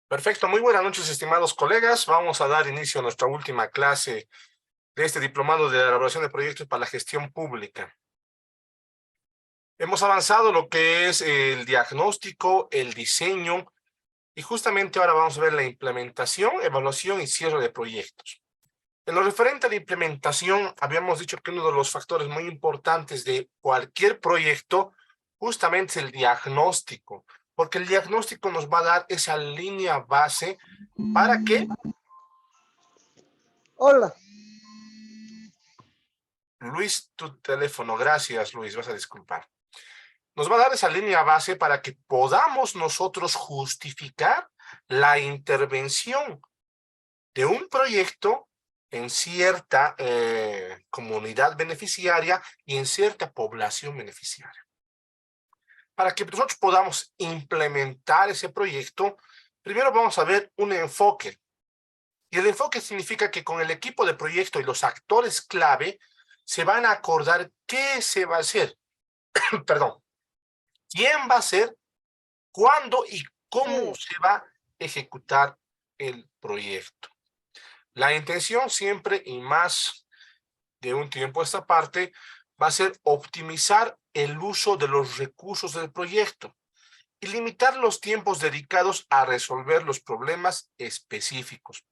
Perfecto, muy buenas noches, estimados colegas. Vamos a dar inicio a nuestra última clase de este diplomado de elaboración de proyectos para la gestión pública. Hemos avanzado lo que es el diagnóstico, el diseño, y justamente ahora vamos a ver la implementación, evaluación y cierre de proyectos. En lo referente a la implementación, habíamos dicho que uno de los factores muy importantes de cualquier proyecto justamente es el diagnóstico, porque el diagnóstico nos va a dar esa línea base para que Hola. Luis, tu teléfono, gracias Luis, vas a disculpar. Nos va a dar esa línea base para que podamos nosotros justificar la intervención de un proyecto en cierta comunidad beneficiaria y en cierta población beneficiaria. Para que nosotros podamos implementar ese proyecto, primero vamos a ver un enfoque. Y el enfoque significa que con el equipo de proyecto y los actores clave se van a acordar qué se va a hacer, perdón, quién va a hacer, cuándo y cómo Sí. se va a ejecutar el proyecto. La intención siempre y más de un tiempo a esta parte va a ser optimizar el uso de los recursos del proyecto y limitar los tiempos dedicados a resolver los problemas específicos.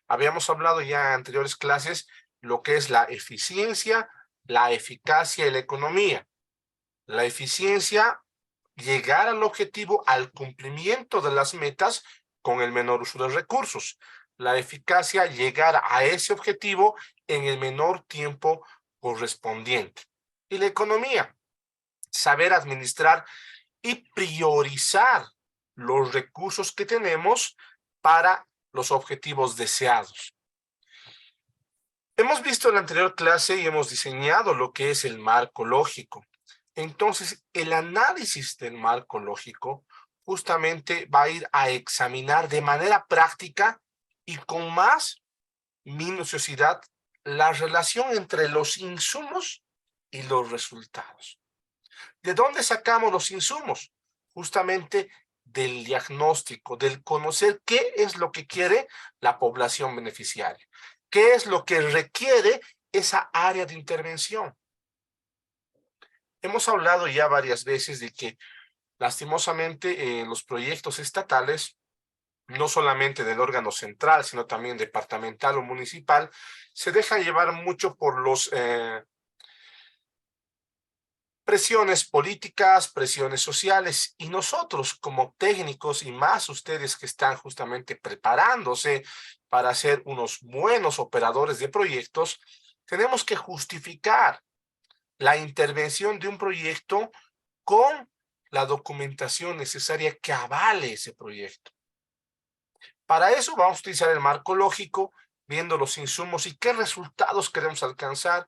Habíamos hablado ya en anteriores clases lo que es la eficiencia, la eficacia y la economía. La eficiencia, llegar al objetivo, al cumplimiento de las metas con el menor uso de recursos. La eficacia, llegar a ese objetivo en el menor tiempo correspondiente. Y la economía, saber administrar y priorizar los recursos que tenemos para los objetivos deseados. Hemos visto en la anterior clase y hemos diseñado lo que es el marco lógico. Entonces, el análisis del marco lógico justamente va a ir a examinar de manera práctica y con más minuciosidad la relación entre los insumos y los resultados. ¿De dónde sacamos los insumos? Justamente del diagnóstico, del conocer qué es lo que quiere la población beneficiaria, qué es lo que requiere esa área de intervención. Hemos hablado ya varias veces de que lastimosamente los proyectos estatales, no solamente del órgano central, sino también departamental o municipal, se dejan llevar mucho por los presiones políticas, presiones sociales, y nosotros como técnicos y más ustedes que están justamente preparándose para ser unos buenos operadores de proyectos, tenemos que justificar la intervención de un proyecto con la documentación necesaria que avale ese proyecto. Para eso vamos a utilizar el marco lógico, viendo los insumos y qué resultados queremos alcanzar.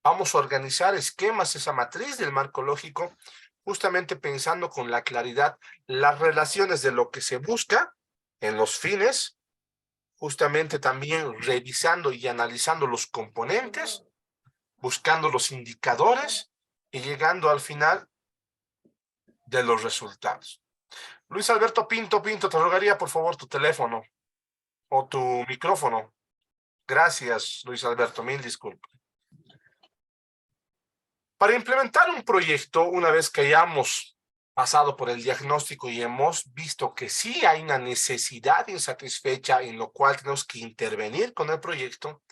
Vamos a organizar esquemas, esa matriz del marco lógico, justamente pensando con la claridad las relaciones de lo que se busca en los fines, justamente también revisando y analizando los componentes, buscando los indicadores y llegando al final de los resultados. Luis Alberto Pinto, te rogaría por favor tu teléfono o tu micrófono. Gracias, Luis Alberto, mil disculpas. Para implementar un proyecto, una vez que hayamos pasado por el diagnóstico y hemos visto que sí hay una necesidad insatisfecha en lo cual tenemos que intervenir con el proyecto,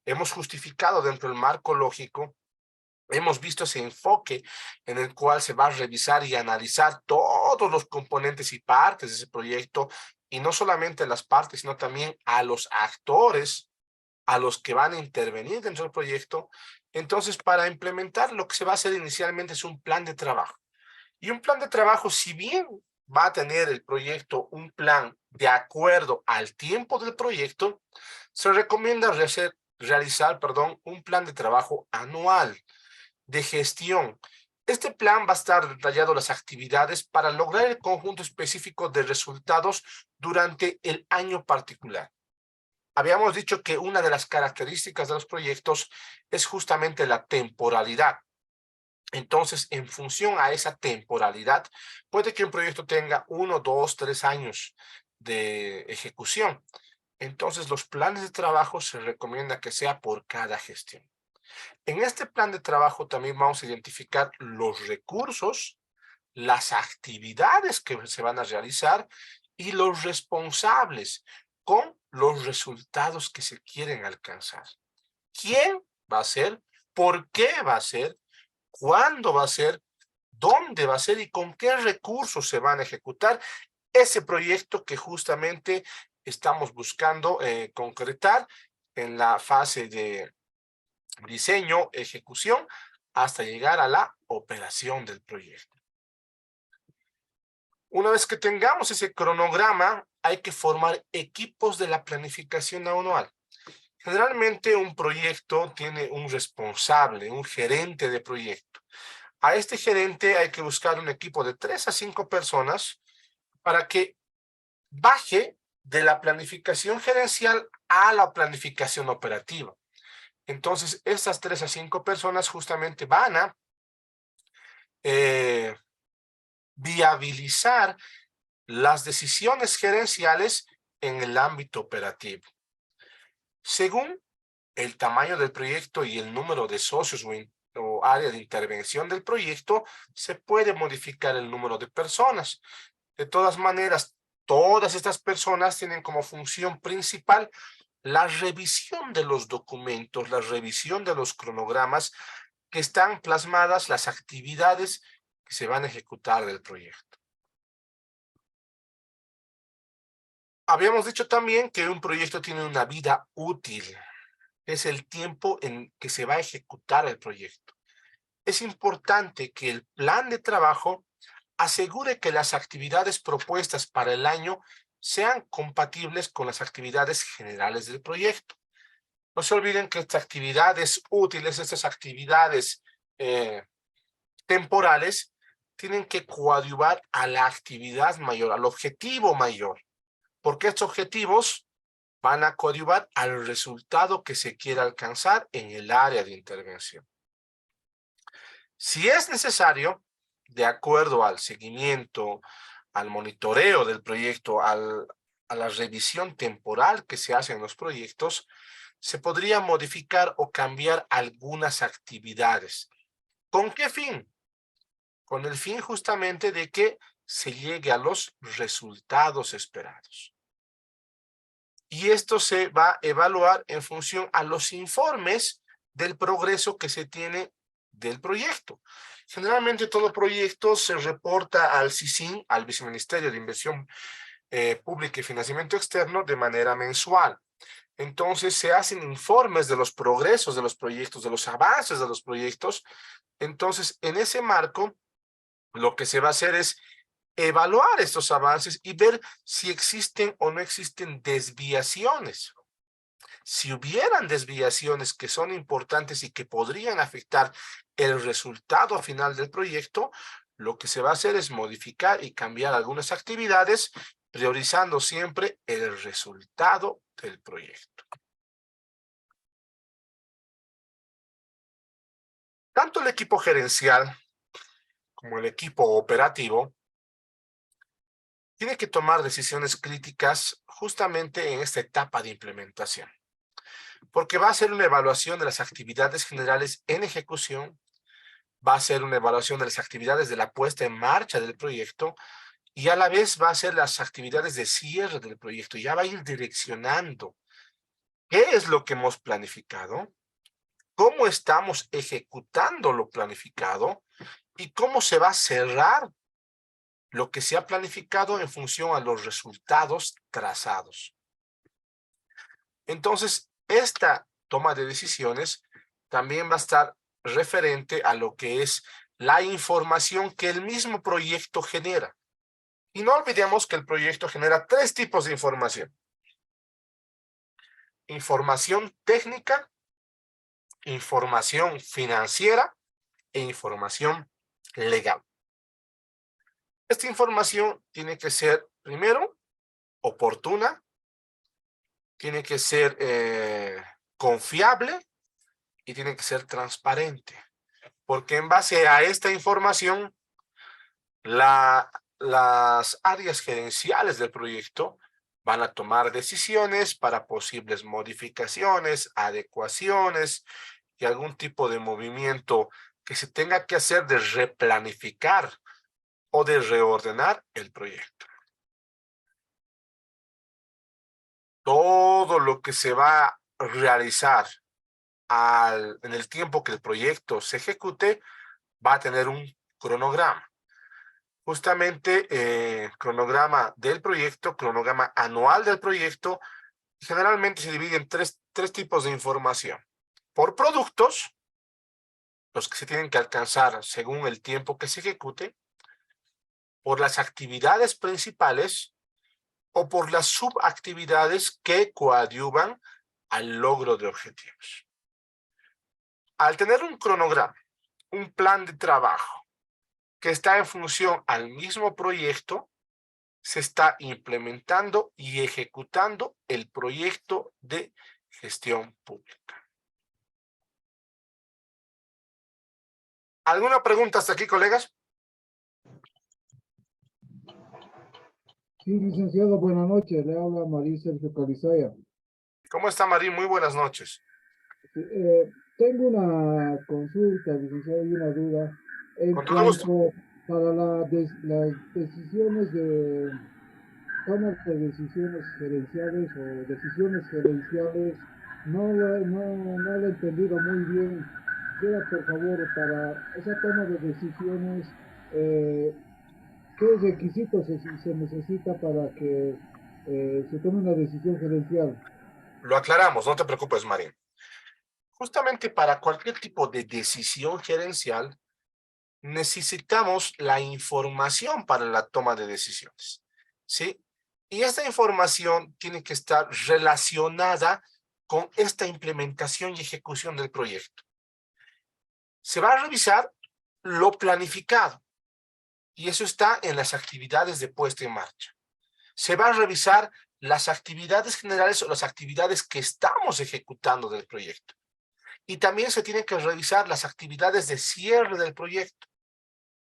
hemos justificado dentro del marco lógico, hemos visto ese enfoque en el cual se va a revisar y analizar todos los componentes y partes de ese proyecto, y no solamente las partes, sino también a los actores a los que van a intervenir dentro del proyecto. Entonces, para implementar, lo que se va a hacer inicialmente es un plan de trabajo. Y un plan de trabajo, si bien va a tener el proyecto un plan de acuerdo al tiempo del proyecto, se recomienda realizar, un plan de trabajo anual de gestión. Este plan va a estar detallado las actividades para lograr el conjunto específico de resultados durante el año particular. Habíamos dicho que una de las características de los proyectos es justamente la temporalidad. Entonces, en función a esa temporalidad, puede que un proyecto tenga 1, 2, 3 años de ejecución. Entonces, los planes de trabajo se recomienda que sea por cada gestión. En este plan de trabajo también vamos a identificar los recursos, las actividades que se van a realizar y los responsables con los resultados que se quieren alcanzar. ¿Quién va a ser? ¿Por qué va a ser? ¿Cuándo va a ser? ¿Dónde va a ser? ¿Y con qué recursos se van a ejecutar ese proyecto que justamente estamos buscando concretar en la fase de diseño, ejecución, hasta llegar a la operación del proyecto? Una vez que tengamos ese cronograma, hay que formar equipos de la planificación anual. Generalmente un proyecto tiene un responsable, un gerente de proyecto. A este gerente hay que buscar un equipo de 3 a 5 personas para que baje de la planificación gerencial a la planificación operativa. Entonces, estas 3 a 5 personas justamente van a viabilizar las decisiones gerenciales en el ámbito operativo. Según el tamaño del proyecto y el número de socios o área de intervención del proyecto, se puede modificar el número de personas. De todas maneras, todas estas personas tienen como función principal la revisión de los documentos, la revisión de los cronogramas que están plasmadas las actividades que se van a ejecutar del proyecto. Habíamos dicho también que un proyecto tiene una vida útil. Es el tiempo en que se va a ejecutar el proyecto. Es importante que el plan de trabajo asegure que las actividades propuestas para el año sean compatibles con las actividades generales del proyecto. No se olviden que estas actividades útiles, estas actividades temporales, tienen que coadyuvar a la actividad mayor, al objetivo mayor, porque estos objetivos van a coadyuvar al resultado que se quiera alcanzar en el área de intervención. Si es necesario, de acuerdo al seguimiento, al monitoreo del proyecto, a la revisión temporal que se hace en los proyectos, se podría modificar o cambiar algunas actividades. ¿Con qué fin? Con el fin justamente de que se llegue a los resultados esperados. Y esto se va a evaluar en función a los informes del progreso que se tiene del proyecto. Generalmente todo proyecto se reporta al CICIN, al Viceministerio de Inversión Pública y Financiamiento Externo, de manera mensual. Entonces se hacen informes de los progresos de los proyectos, de los avances de los proyectos. Entonces, en ese marco, lo que se va a hacer es evaluar estos avances y ver si existen o no existen desviaciones. Si hubieran desviaciones que son importantes y que podrían afectar el resultado final del proyecto, lo que se va a hacer es modificar y cambiar algunas actividades, priorizando siempre el resultado del proyecto. Tanto el equipo gerencial como el equipo operativo tiene que tomar decisiones críticas justamente en esta etapa de implementación, porque va a ser una evaluación de las actividades generales en ejecución, va a ser una evaluación de las actividades de la puesta en marcha del proyecto y a la vez va a ser las actividades de cierre del proyecto. Ya va a ir direccionando qué es lo que hemos planificado, cómo estamos ejecutando lo planificado y cómo se va a cerrar lo que se ha planificado en función a los resultados trazados. Entonces, esta toma de decisiones también va a estar referente a lo que es la información que el mismo proyecto genera. Y no olvidemos que el proyecto genera 3 tipos de información. Información técnica, información financiera e información legal. Esta información tiene que ser, primero, oportuna, tiene que ser confiable y tiene que ser transparente. Porque en base a esta información, las áreas gerenciales del proyecto Van a tomar decisiones para posibles modificaciones, adecuaciones y algún tipo de movimiento que se tenga que hacer de replanificar o de reordenar el proyecto. Todo lo que se va a realizar en el tiempo que el proyecto se ejecute va a tener un cronograma. Justamente cronograma del proyecto, cronograma anual del proyecto, generalmente se divide en tres tipos de información. Por productos, los que se tienen que alcanzar según el tiempo que se ejecute, por las actividades principales o por las subactividades que coadyuvan al logro de objetivos. Al tener un cronograma, un plan de trabajo que está en función al mismo proyecto, se está implementando y ejecutando el proyecto de gestión pública. ¿Alguna pregunta hasta aquí, colegas? Sí, licenciado, buenas noches. Le habla María Sergio Calizaya. ¿Cómo está, Marín? Muy buenas noches. Sí, tengo una consulta, licenciado, y una duda en Con todo gusto. cuanto para las decisiones de toma de decisiones gerenciales o decisiones gerenciales. No lo he entendido muy bien. Quisiera, por favor, para esa toma de decisiones, eh, ¿qué requisitos se necesita para que se tome una decisión gerencial? Lo aclaramos, no te preocupes, Marín. Justamente para cualquier tipo de decisión gerencial, necesitamos la información para la toma de decisiones, ¿sí? Y esta información tiene que estar relacionada con esta implementación y ejecución del proyecto. Se va a revisar lo planificado, y eso está en las actividades de puesta en marcha. Se va a revisar las actividades generales o las actividades que estamos ejecutando del proyecto. Y también se tienen que revisar las actividades de cierre del proyecto,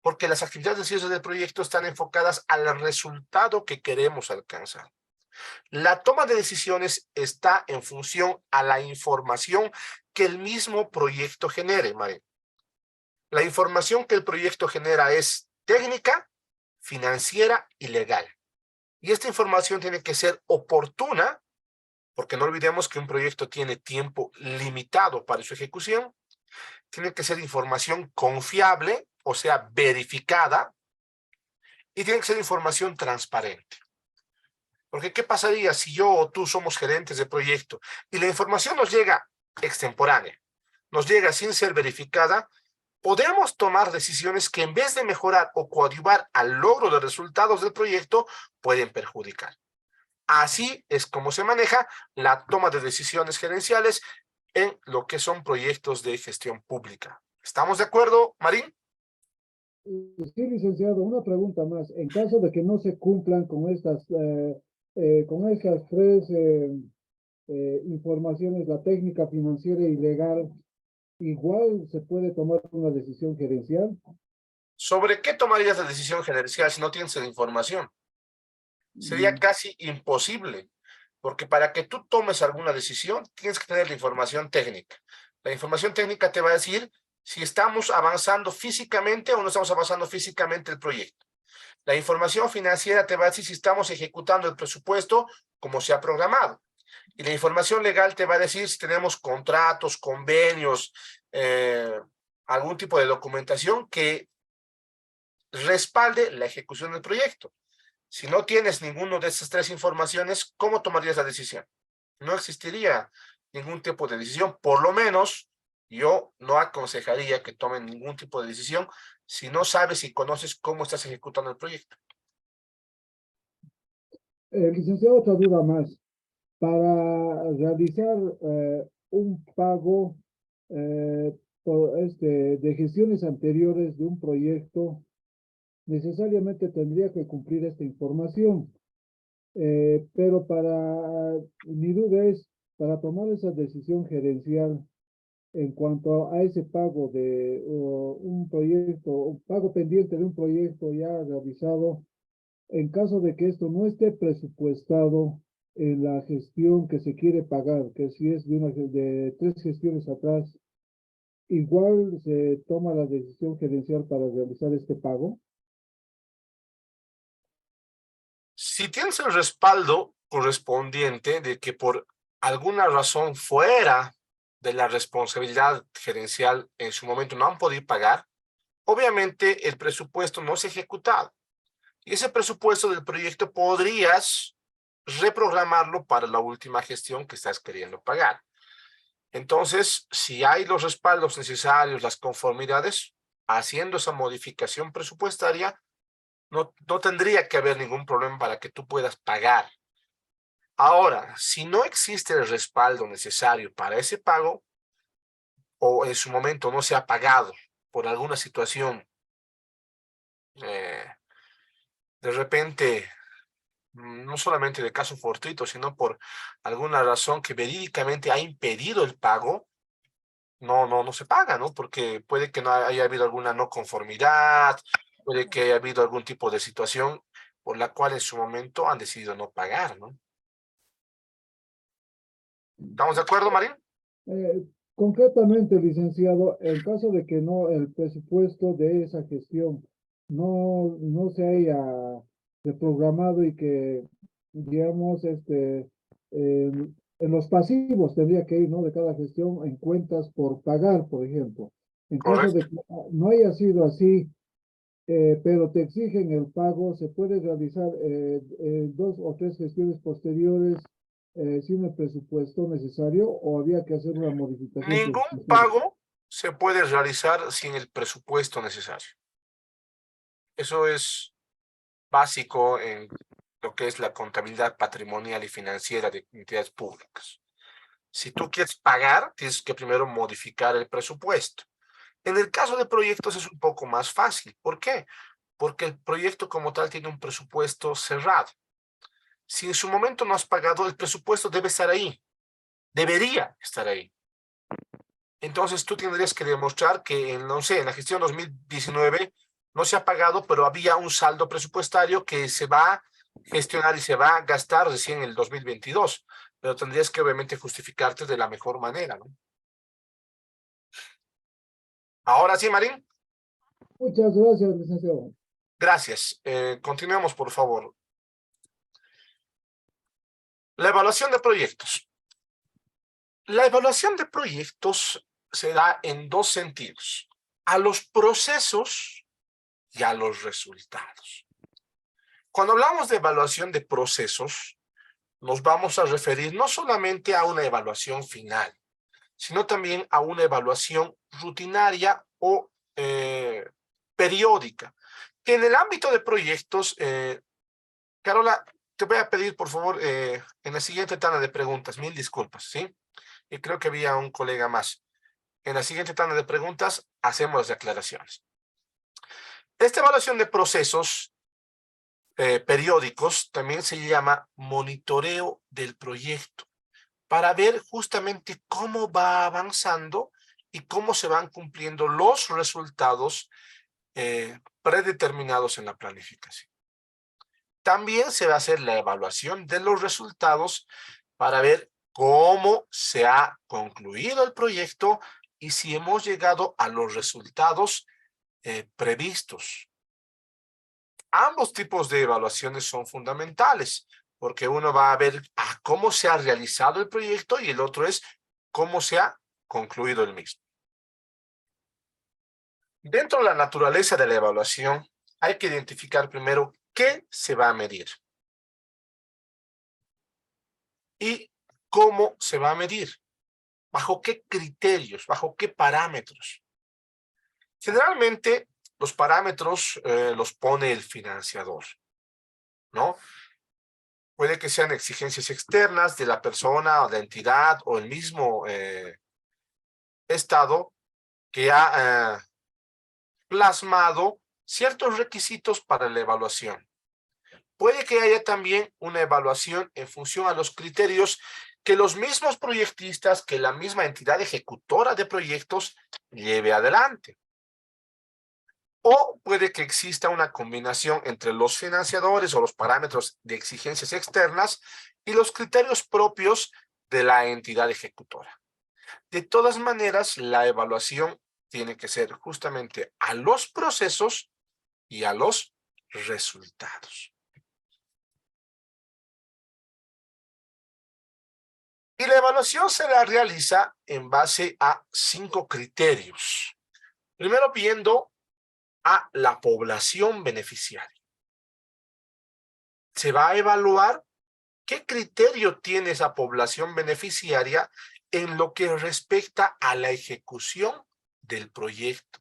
porque las actividades de cierre del proyecto están enfocadas al resultado que queremos alcanzar. La toma de decisiones está en función a la información que el mismo proyecto genere, María. La información que el proyecto genera es técnica, financiera y legal. Y esta información tiene que ser oportuna, porque no olvidemos que un proyecto tiene tiempo limitado para su ejecución. Tiene que ser información confiable, o sea, verificada, y tiene que ser información transparente. Porque ¿qué pasaría si yo o tú somos gerentes de proyecto y la información nos llega extemporánea, nos llega sin ser verificada? Podemos tomar decisiones que en vez de mejorar o coadyuvar al logro de resultados del proyecto, pueden perjudicar. Así es como se maneja la toma de decisiones gerenciales en lo que son proyectos de gestión pública. ¿Estamos de acuerdo, Marín? Sí, licenciado, una pregunta más. En caso de que no se cumplan con estas tres informaciones, la técnica, financiera y legal, igual se puede tomar una decisión gerencial. ¿Sobre qué tomarías la decisión gerencial si no tienes la información? Sería casi imposible, porque para que tú tomes alguna decisión, tienes que tener la información técnica. La información técnica te va a decir si estamos avanzando físicamente o no estamos avanzando físicamente el proyecto. La información financiera te va a decir si estamos ejecutando el presupuesto como se ha programado. Y la información legal te va a decir si tenemos contratos, convenios, algún tipo de documentación que respalde la ejecución del proyecto. Si no tienes ninguno de estas tres informaciones, ¿cómo tomarías la decisión? No existiría ningún tipo de decisión. Por lo menos, yo no aconsejaría que tomen ningún tipo de decisión si no sabes y conoces cómo estás ejecutando el proyecto. Licenciado, otra duda más. Para realizar un pago de gestiones anteriores de un proyecto, necesariamente tendría que cumplir esta información. Pero mi duda es, para tomar esa decisión gerencial en cuanto a ese pago de un proyecto, un pago pendiente de un proyecto ya realizado, en caso de que esto no esté presupuestado, en la gestión que se quiere pagar, que si es de 3 gestiones atrás, igual se toma la decisión gerencial para realizar este pago. Si tienes el respaldo correspondiente de que por alguna razón fuera de la responsabilidad gerencial en su momento no han podido pagar, obviamente el presupuesto no se ha ejecutado. Y ese presupuesto del proyecto podrías reprogramarlo para la última gestión que estás queriendo pagar. Entonces, si hay los respaldos necesarios, las conformidades, haciendo esa modificación presupuestaria, no tendría que haber ningún problema para que tú puedas pagar. Ahora, si no existe el respaldo necesario para ese pago, o en su momento no se ha pagado por alguna situación, eh, de repente, no solamente de caso fortuito, sino por alguna razón que verídicamente ha impedido el pago, no se paga, ¿no? Porque puede que no haya habido alguna no conformidad, puede que haya habido algún tipo de situación por la cual en su momento han decidido no pagar, ¿no? ¿Estamos de acuerdo, Marín? Concretamente, licenciado, en caso de que no el presupuesto de esa gestión no se haya reprogramado y que, digamos, en los pasivos tendría que ir, ¿no? De cada gestión en cuentas por pagar, por ejemplo. En caso de Correcto. que no haya sido así, pero te exigen el pago, se puede realizar 2 o 3 gestiones posteriores sin el presupuesto necesario o había que hacer una modificación Ningún presupuestaria. pago se puede realizar sin el presupuesto necesario. Eso es básico en lo que es la contabilidad patrimonial y financiera de entidades públicas. Si tú quieres pagar, tienes que primero modificar el presupuesto. En el caso de proyectos es un poco más fácil. ¿Por qué? Porque el proyecto como tal tiene un presupuesto cerrado. Si en su momento no has pagado, el presupuesto debe estar ahí. Debería estar ahí. Entonces tú tendrías que demostrar que, no sé, en la gestión 2019 no se ha pagado, pero había un saldo presupuestario que se va a gestionar y se va a gastar recién en el 2022. Pero tendrías que obviamente justificarte de la mejor manera, ¿no? Ahora sí, Marín. Muchas gracias, licenciado. Gracias. Continuemos, por favor. La evaluación de proyectos. La evaluación de proyectos se da en dos sentidos: a los procesos y a los resultados. Cuando hablamos de evaluación de procesos, nos vamos a referir no solamente a una evaluación final, sino también a una evaluación rutinaria o periódica. Que en el ámbito de proyectos, Carola, te voy a pedir, por favor, en la siguiente tanda de preguntas, mil disculpas, ¿sí? Y creo que había un colega más. En la siguiente tanda de preguntas hacemos las aclaraciones. Esta evaluación de procesos periódicos también se llama monitoreo del proyecto, para ver justamente cómo va avanzando y cómo se van cumpliendo los resultados predeterminados en la planificación. También se va a hacer la evaluación de los resultados para ver cómo se ha concluido el proyecto y si hemos llegado a los resultados previstos. Ambos tipos de evaluaciones son fundamentales, porque uno va a ver cómo se ha realizado el proyecto y el otro es cómo se ha concluido el mismo. Dentro de la naturaleza de la evaluación, hay que identificar primero qué se va a medir y cómo se va a medir, bajo qué criterios, bajo qué parámetros. Generalmente, los parámetros los pone el financiador, ¿no? Puede que sean exigencias externas de la persona o la entidad o el mismo Estado que ha plasmado ciertos requisitos para la evaluación. Puede que haya también una evaluación en función a los criterios que los mismos proyectistas, que la misma entidad ejecutora de proyectos lleve adelante. O puede que exista una combinación entre los financiadores o los parámetros de exigencias externas y los criterios propios de la entidad ejecutora. De todas maneras, la evaluación tiene que ser justamente a los procesos y a los resultados. Y la evaluación se la realiza en base a 5 criterios. Primero, viendo a la población beneficiaria. Se va a evaluar qué criterio tiene esa población beneficiaria en lo que respecta a la ejecución del proyecto.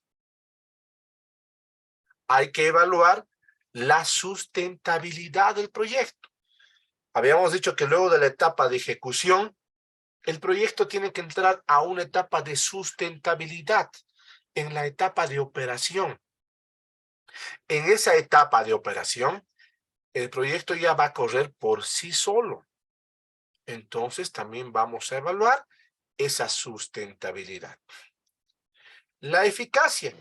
Hay que evaluar la sustentabilidad del proyecto. Habíamos dicho que luego de la etapa de ejecución, el proyecto tiene que entrar a una etapa de sustentabilidad, en la etapa de operación. En esa etapa de operación, el proyecto ya va a correr por sí solo. Entonces también vamos a evaluar esa sustentabilidad. La eficacia,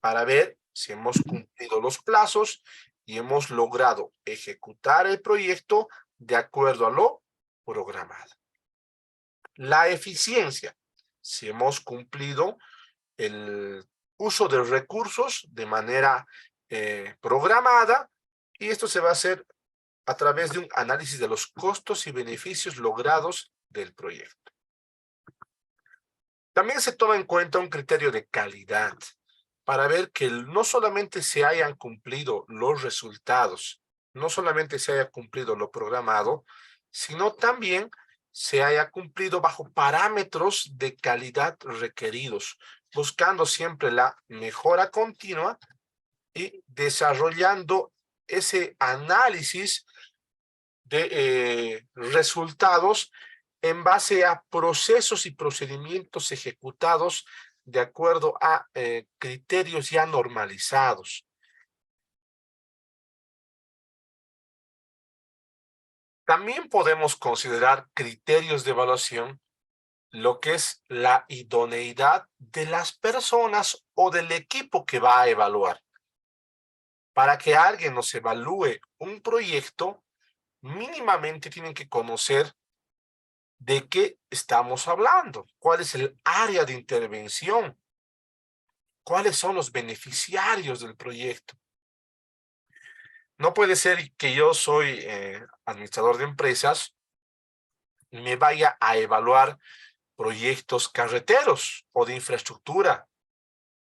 para ver si hemos cumplido los plazos y hemos logrado ejecutar el proyecto de acuerdo a lo programado. La eficiencia, si hemos cumplido el uso de recursos de manera programada, y esto se va a hacer a través de un análisis de los costos y beneficios logrados del proyecto. También se toma en cuenta un criterio de calidad para ver que no solamente se hayan cumplido los resultados, no solamente se haya cumplido lo programado, sino también se haya cumplido bajo parámetros de calidad requeridos, buscando siempre la mejora continua y desarrollando ese análisis de resultados en base a procesos y procedimientos ejecutados de acuerdo a criterios ya normalizados. También podemos considerar criterios de evaluación lo que es la idoneidad de las personas o del equipo que va a evaluar. Para que alguien nos evalúe un proyecto, mínimamente tienen que conocer de qué estamos hablando, cuál es el área de intervención, cuáles son los beneficiarios del proyecto. No puede ser que yo soy administrador de empresas, me vaya a evaluar proyectos carreteros o de infraestructura.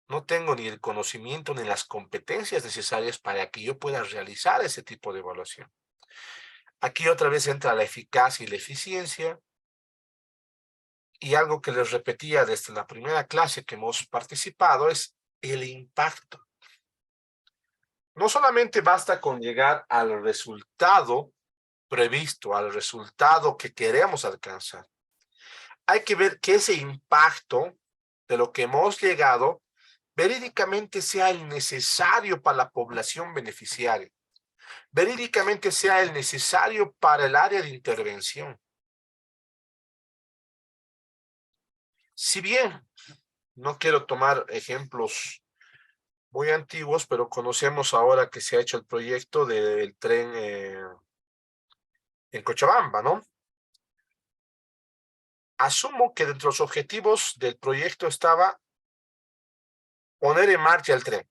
No tengo ni el conocimiento ni las competencias necesarias para que yo pueda realizar ese tipo de evaluación. Aquí otra vez entra la eficacia y la eficiencia. Y algo que les repetía desde la primera clase que hemos participado es el impacto. No solamente basta con llegar al resultado previsto, al resultado que queremos alcanzar. Hay que ver que ese impacto de lo que hemos llegado verídicamente sea el necesario para la población beneficiaria, verídicamente sea el necesario para el área de intervención. Si bien no quiero tomar ejemplos muy antiguos, pero conocemos ahora que se ha hecho el proyecto del tren en Cochabamba, ¿no? Asumo que dentro de los objetivos del proyecto estaba poner en marcha el tren.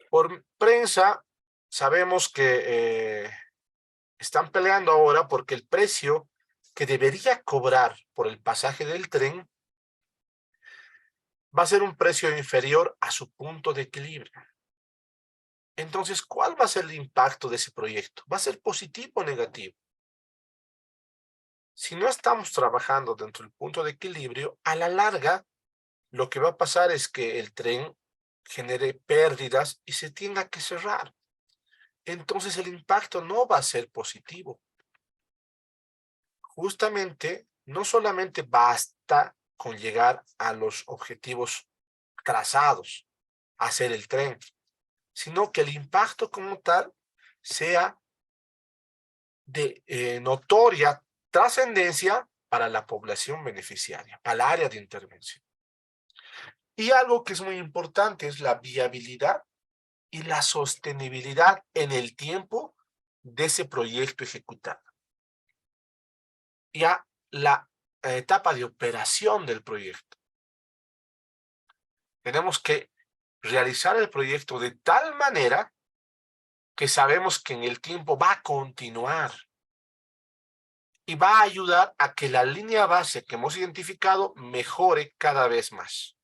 Por prensa sabemos que están peleando ahora porque el precio que debería cobrar por el pasaje del tren va a ser un precio inferior a su punto de equilibrio. Entonces, ¿cuál va a ser el impacto de ese proyecto? ¿Va a ser positivo o negativo? Si no estamos trabajando dentro del punto de equilibrio, a la larga, lo que va a pasar es que el tren genere pérdidas y se tenga que cerrar. Entonces el impacto no va a ser positivo. Justamente, no solamente basta con llegar a los objetivos trazados, hacer el tren, sino que el impacto como tal sea de notoria trascendencia para la población beneficiaria, para el área de intervención. Y algo que es muy importante es la viabilidad y la sostenibilidad en el tiempo de ese proyecto ejecutado. Ya la etapa de operación del proyecto. Tenemos que realizar el proyecto de tal manera que sabemos que en el tiempo va a continuar y va a ayudar a que la línea base que hemos identificado mejore cada vez más.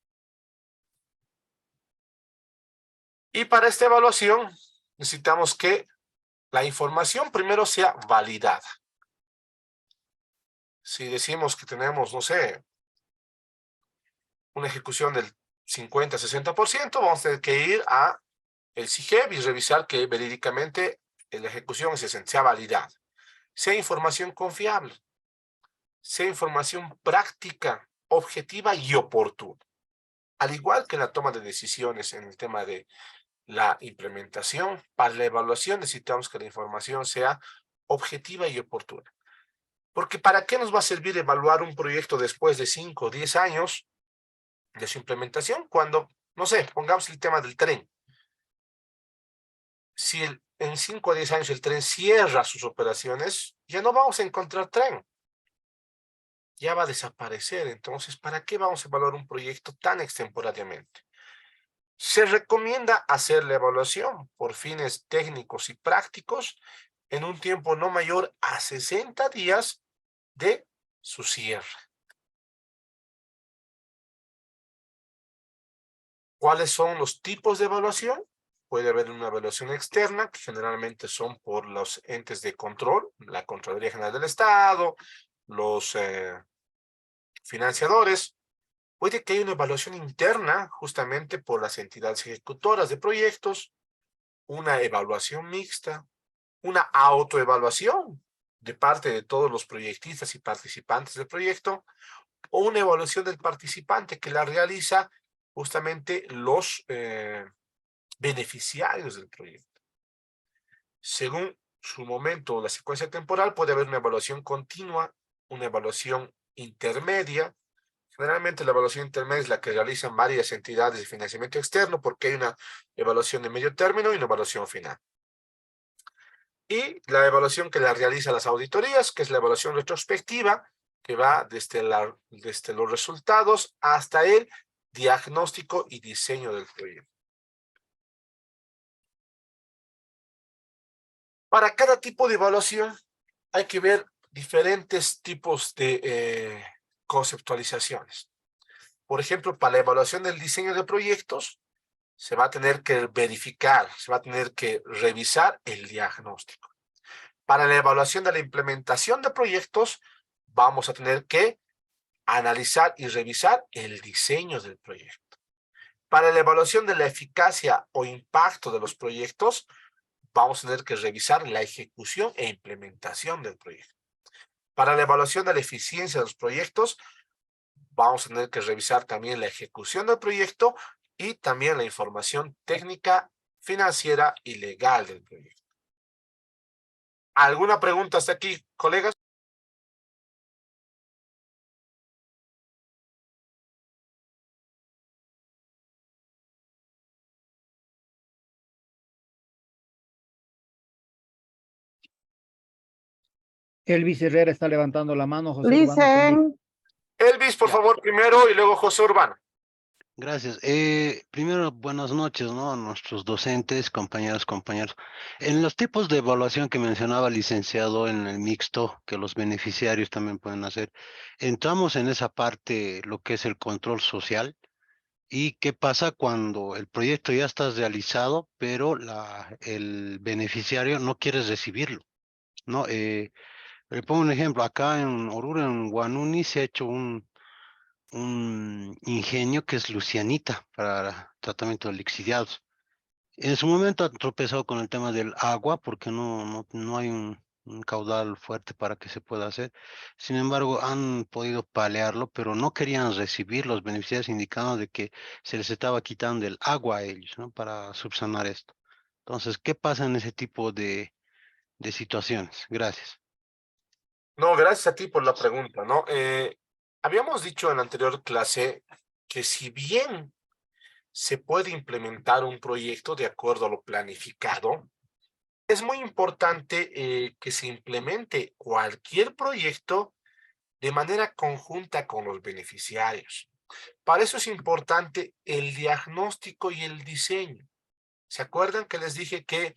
Y para esta evaluación necesitamos que la información primero sea validada. Si decimos que tenemos, no sé, una ejecución del 50-60%, vamos a tener que ir a el CIGEB y revisar que verídicamente la ejecución sea validada. Sea información confiable, sea información práctica, objetiva y oportuna. Al igual que la toma de decisiones en el tema de la implementación, para la evaluación necesitamos que la información sea objetiva y oportuna. Porque ¿para qué nos va a servir evaluar un proyecto después de 5 o 10 años de su implementación? Cuando, no sé, pongamos el tema del tren. Si en 5 o 10 años el tren cierra sus operaciones, ya no vamos a encontrar tren. Ya va a desaparecer. Entonces, ¿para qué vamos a evaluar un proyecto tan extemporáneamente? Se recomienda hacer la evaluación por fines técnicos y prácticos en un tiempo no mayor a 60 días de su cierre. ¿Cuáles son los tipos de evaluación? Puede haber una evaluación externa, que generalmente son por los entes de control, la Contraloría General del Estado, los financiadores. Puede que haya una evaluación interna, justamente por las entidades ejecutoras de proyectos, una evaluación mixta, una autoevaluación de parte de todos los proyectistas y participantes del proyecto, o una evaluación del participante que la realiza justamente los beneficiarios del proyecto. Según su momento o la secuencia temporal, puede haber una evaluación continua, una evaluación intermedia. Generalmente la evaluación intermedia es la que realizan varias entidades de financiamiento externo porque hay una evaluación de medio término y una evaluación final. Y la evaluación que la realiza las auditorías, que es la evaluación retrospectiva, que va desde los resultados hasta el diagnóstico y diseño del proyecto. Para cada tipo de evaluación hay que ver diferentes tipos de conceptualizaciones. Por ejemplo, para la evaluación del diseño de proyectos, se va a tener que verificar, se va a tener que revisar el diagnóstico. Para la evaluación de la implementación de proyectos, vamos a tener que analizar y revisar el diseño del proyecto. Para la evaluación de la eficacia o impacto de los proyectos, vamos a tener que revisar la ejecución e implementación del proyecto. Para la evaluación de la eficiencia de los proyectos, vamos a tener que revisar también la ejecución del proyecto y también la información técnica, financiera y legal del proyecto. ¿Alguna pregunta hasta aquí, colegas? Elvis Herrera está levantando la mano, José Urbano también. Listen. Elvis, por Ya, favor, primero y luego José Urbano. gracias. Primero, buenas noches, ¿no? A nuestros docentes, compañeros. En los tipos de evaluación que mencionaba el licenciado en el mixto, que los beneficiarios también pueden hacer, entramos en esa parte, lo que es el control social, y qué pasa cuando el proyecto ya está realizado, pero el beneficiario no quiere recibirlo, ¿no? Le pongo un ejemplo, acá en Oruro, en Guanuni, se ha hecho un ingenio que es Lucianita para tratamiento de lixiviados. En su momento ha tropezado con el tema del agua porque no hay un caudal fuerte para que se pueda hacer. Sin embargo, han podido palearlo, pero no querían recibir los beneficiarios indicando de que se les estaba quitando el agua a ellos, ¿no? Para subsanar esto. Entonces, ¿qué pasa en ese tipo de situaciones? Gracias. No, gracias a ti por la pregunta, ¿no? Habíamos dicho en la anterior clase que si bien se puede implementar un proyecto de acuerdo a lo planificado, es muy importante que se implemente cualquier proyecto de manera conjunta con los beneficiarios. Para eso es importante el diagnóstico y el diseño. ¿Se acuerdan que les dije que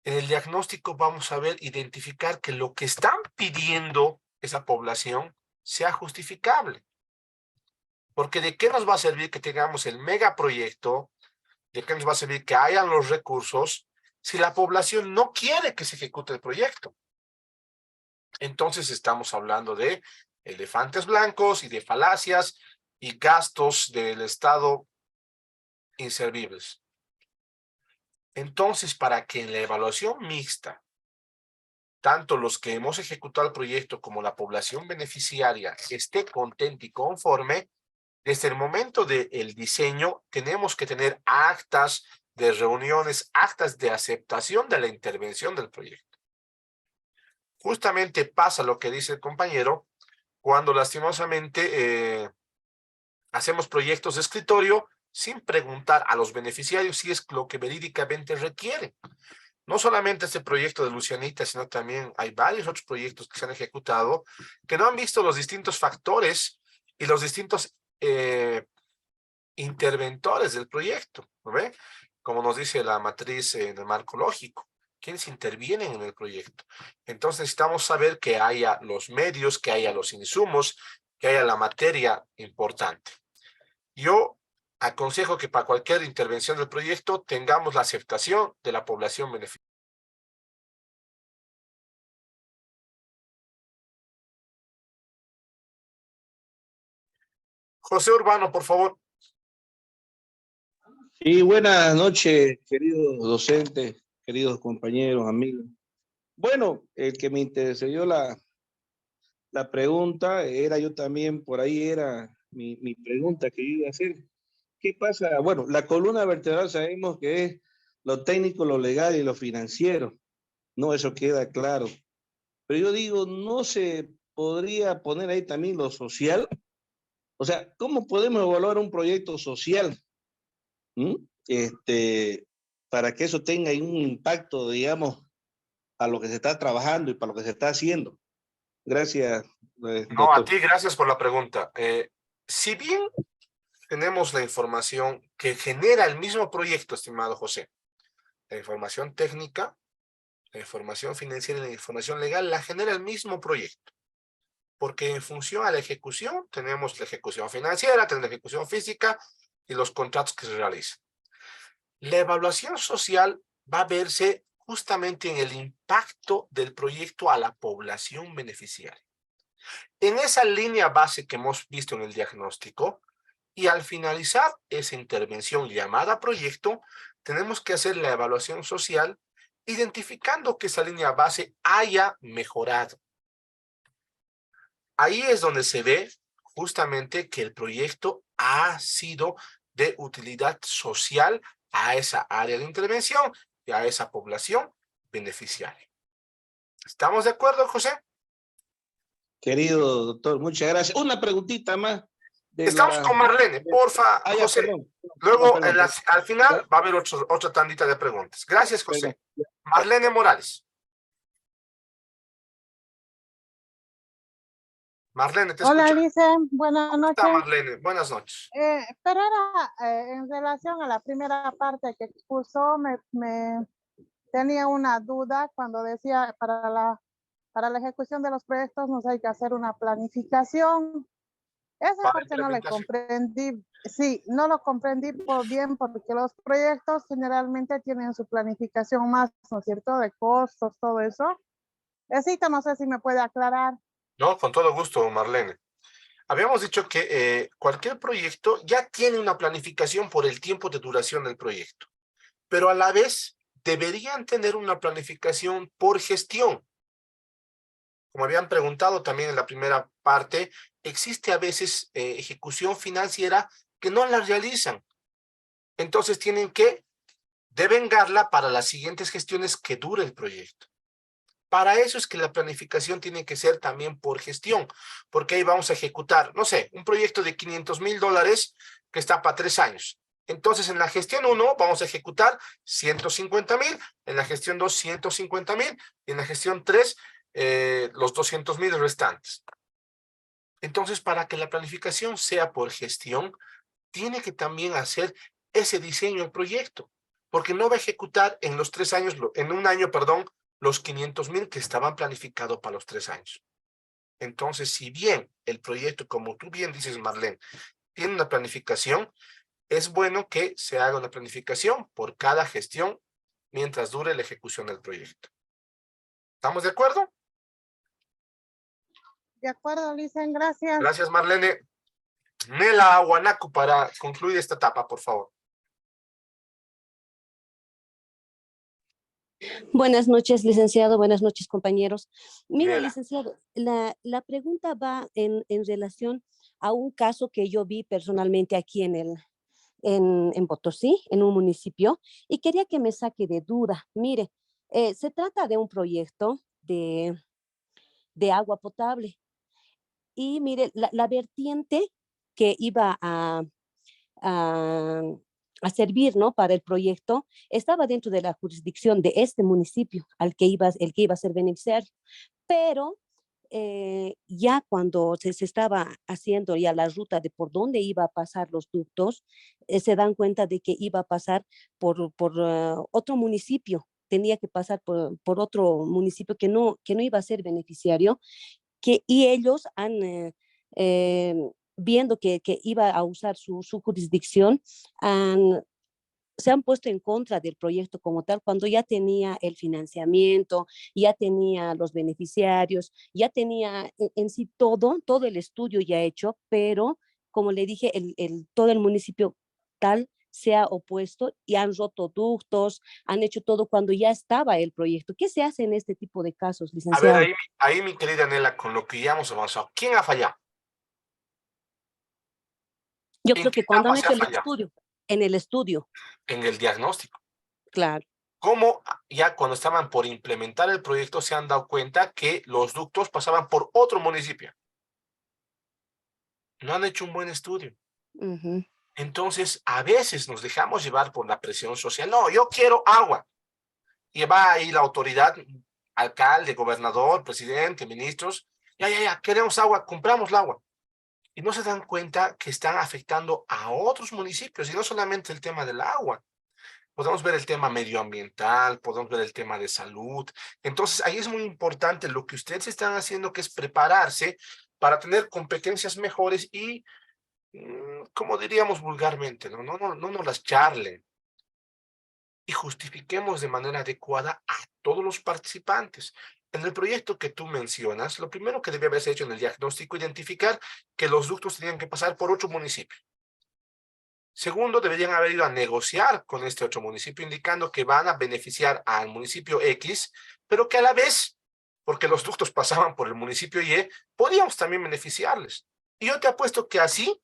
en el diagnóstico vamos a ver, identificar que lo que están pidiendo esa población sea justificable? Porque ¿de qué nos va a servir que tengamos el megaproyecto? ¿De qué nos va a servir que hayan los recursos si la población no quiere que se ejecute el proyecto? Entonces estamos hablando de elefantes blancos y de falacias y gastos del Estado inservibles. Entonces, para que en la evaluación mixta, tanto los que hemos ejecutado el proyecto como la población beneficiaria esté contenta y conforme, desde el momento del diseño tenemos que tener actas de reuniones, actas de aceptación de la intervención del proyecto. Justamente pasa lo que dice el compañero cuando lastimosamente hacemos proyectos de escritorio sin preguntar a los beneficiarios si es lo que verídicamente requieren. No solamente este proyecto de Lucianita, sino también hay varios otros proyectos que se han ejecutado que no han visto los distintos factores y los distintos interventores del proyecto, ¿no ve? Como nos dice la matriz en el marco lógico, ¿quiénes intervienen en el proyecto? Entonces necesitamos saber que haya los medios, que haya los insumos, que haya la materia importante. Yo aconsejo que para cualquier intervención del proyecto tengamos la aceptación de la población beneficiaria. José Urbano, por favor. Sí, buenas noches, queridos docentes, queridos compañeros, amigos. Bueno, el que me interesó la pregunta era yo también, por ahí era mi pregunta que yo iba a hacer. ¿Qué pasa? Bueno, la columna vertebral sabemos que es lo técnico, lo legal y lo financiero. No, eso queda claro. Pero yo digo, ¿no se podría poner ahí también lo social? O sea, ¿cómo podemos evaluar un proyecto social? Para que eso tenga un impacto, digamos, a lo que se está trabajando y para lo que se está haciendo. Gracias, No, a doctor. ti, gracias por la pregunta. Si bien tenemos la información que genera el mismo proyecto, estimado José, la información técnica, la información financiera y la información legal la genera el mismo proyecto. Porque en función a la ejecución, tenemos la ejecución financiera, tenemos la ejecución física y los contratos que se realizan. La evaluación social va a verse justamente en el impacto del proyecto a la población beneficiaria. En esa línea base que hemos visto en el diagnóstico, y al finalizar esa intervención llamada proyecto, tenemos que hacer la evaluación social, identificando que esa línea base haya mejorado. Ahí es donde se ve justamente que el proyecto ha sido de utilidad social a esa área de intervención y a esa población beneficiaria. ¿Estamos de acuerdo, José? Querido doctor, muchas gracias. Una preguntita más. Estamos con Marlene, porfa, ya, José. perdón. Luego, Perdón. al final, va a haber otra tandita de preguntas. Gracias, José. Marlene Morales. Marlene, te Hola, escucho. Licen, buenas ¿Cómo está, noches. Marlene? Buenas noches. Pero era en relación a la primera parte que expuso, me tenía una duda cuando decía para la ejecución de los proyectos nos hay que hacer una planificación. Esa Para parte no le implementación. comprendí. Sí, no lo comprendí bien porque los proyectos generalmente tienen su planificación más, ¿no es cierto?, de costos, todo eso. Esito, no sé si me puede aclarar. No, con todo gusto, Marlene. Habíamos dicho que cualquier proyecto ya tiene una planificación por el tiempo de duración del proyecto, pero a la vez deberían tener una planificación por gestión. Como habían preguntado también en la primera parte, existe a veces ejecución financiera que no la realizan. Entonces tienen que devengarla para las siguientes gestiones que dure el proyecto. Para eso es que la planificación tiene que ser también por gestión, porque ahí vamos a ejecutar, no sé, un proyecto de $500,000 que está para 3 años. Entonces, en la gestión 1 vamos a ejecutar 150,000, en la gestión 2, 150,000, y en la gestión 3, los 200,000 restantes. Entonces, para que la planificación sea por gestión, tiene que también hacer ese diseño del proyecto, porque no va a ejecutar en los 3 años, en un año, perdón, los 500,000 que estaban planificados para los 3 años. Entonces, si bien el proyecto, como tú bien dices, Marlene, tiene una planificación, es bueno que se haga una planificación por cada gestión mientras dure la ejecución del proyecto. ¿Estamos de acuerdo? De acuerdo, Licen, gracias. Gracias, Marlene. Nela Guanaco, para concluir esta etapa, por favor. Buenas noches, licenciado. Buenas noches, compañeros. Mire, Nela. licenciado, la pregunta va en relación a un caso que yo vi personalmente aquí en Potosí, en un municipio, y quería que me saque de duda. Mire, se trata de un proyecto de agua potable. Y mire, la vertiente que iba a, a servir, ¿no? Para el proyecto, estaba dentro de la jurisdicción de este municipio el que iba a ser beneficiario. Pero ya cuando se estaba haciendo ya la ruta de por dónde iba a pasar los ductos, se dan cuenta de que iba a pasar por otro municipio, tenía que pasar por otro municipio que no iba a ser beneficiario, y ellos han, viendo que iba a usar su jurisdicción, se han puesto en contra del proyecto como tal, cuando ya tenía el financiamiento, ya tenía los beneficiarios, ya tenía en sí todo el estudio ya hecho, pero como le dije, todo el municipio tal se ha opuesto y han roto ductos, han hecho todo cuando ya estaba el proyecto. ¿Qué se hace en este tipo de casos, A ver, licenciado? ahí mi querida Nela, con lo que ya hemos avanzado, ¿quién ha fallado? Yo ¿En creo qué que cuando etapa han se ha hecho el fallado? estudio, en el estudio, En el diagnóstico. claro. ¿Cómo ya cuando estaban por implementar el proyecto se han dado cuenta que los ductos pasaban por otro municipio? No han hecho un buen estudio. Ujú. Entonces, a veces nos dejamos llevar por la presión social. No, yo quiero agua. Y va ahí la autoridad, alcalde, gobernador, presidente, ministros. Ya, queremos agua, compramos el agua. Y no se dan cuenta que están afectando a otros municipios, y no solamente el tema del agua. Podemos ver el tema medioambiental, podemos ver el tema de salud. Entonces, ahí es muy importante lo que ustedes están haciendo, que es prepararse para tener competencias mejores y, como diríamos vulgarmente, no nos las charlen, y justifiquemos de manera adecuada a todos los participantes. En el proyecto que tú mencionas, lo primero que debe haberse hecho en el diagnóstico, identificar que los ductos tenían que pasar por 8 municipios. Segundo, deberían haber ido a negociar con este otro municipio, indicando que van a beneficiar al municipio X, pero que a la vez, porque los ductos pasaban por el municipio Y, podíamos también beneficiarles. Y yo te apuesto que así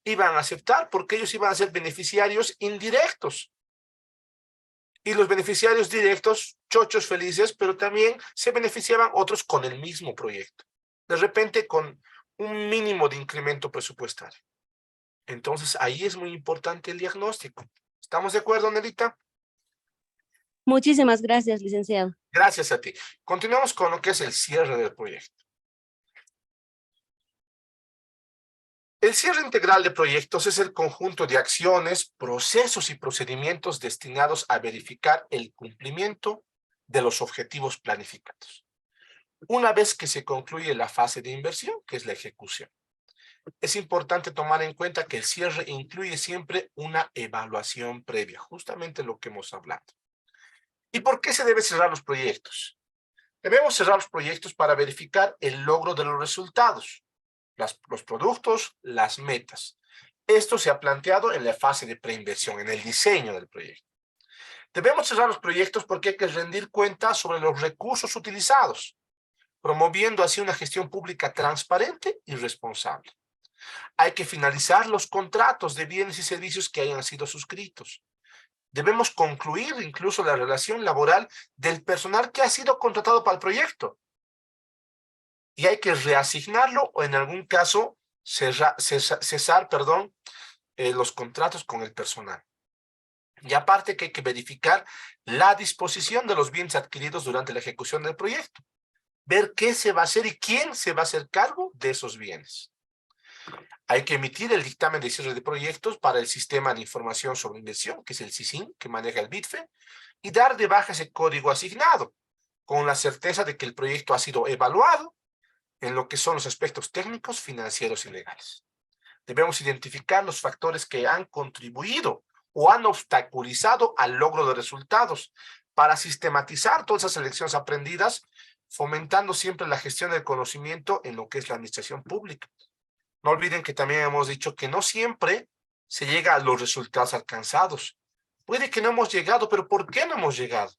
iban a aceptar, porque ellos iban a ser beneficiarios indirectos. Y los beneficiarios directos, chochos felices, pero también se beneficiaban otros con el mismo proyecto. De repente con un mínimo de incremento presupuestario. Entonces, ahí es muy importante el diagnóstico. ¿Estamos de acuerdo, Nelita? Muchísimas gracias, licenciado. Gracias a ti. Continuamos con lo que es el cierre del proyecto. El cierre integral de proyectos es el conjunto de acciones, procesos y procedimientos destinados a verificar el cumplimiento de los objetivos planificados. Una vez que se concluye la fase de inversión, que es la ejecución. Es importante tomar en cuenta que el cierre incluye siempre una evaluación previa, justamente lo que hemos hablado. ¿Y por qué se debe cerrar los proyectos? Debemos cerrar los proyectos para verificar el logro de los resultados, los productos, las metas. Esto se ha planteado en la fase de preinversión, en el diseño del proyecto. Debemos cerrar los proyectos porque hay que rendir cuenta sobre los recursos utilizados, promoviendo así una gestión pública transparente y responsable. Hay que finalizar los contratos de bienes y servicios que hayan sido suscritos. Debemos concluir incluso la relación laboral del personal que ha sido contratado para el proyecto. Y hay que reasignarlo o en algún caso cesar los contratos con el personal. Y aparte que hay que verificar la disposición de los bienes adquiridos durante la ejecución del proyecto. Ver qué se va a hacer y quién se va a hacer cargo de esos bienes. Hay que emitir el dictamen de cierre de proyectos para el Sistema de Información sobre Inversión, que es el SISIN, que maneja el BITFE, y dar de baja ese código asignado, con la certeza de que el proyecto ha sido evaluado en lo que son los aspectos técnicos, financieros y legales. Debemos identificar los factores que han contribuido o han obstaculizado al logro de resultados para sistematizar todas esas lecciones aprendidas, fomentando siempre la gestión del conocimiento en lo que es la administración pública. No olviden que también hemos dicho que no siempre se llega a los resultados alcanzados. Puede que no hemos llegado, pero ¿por qué no hemos llegado?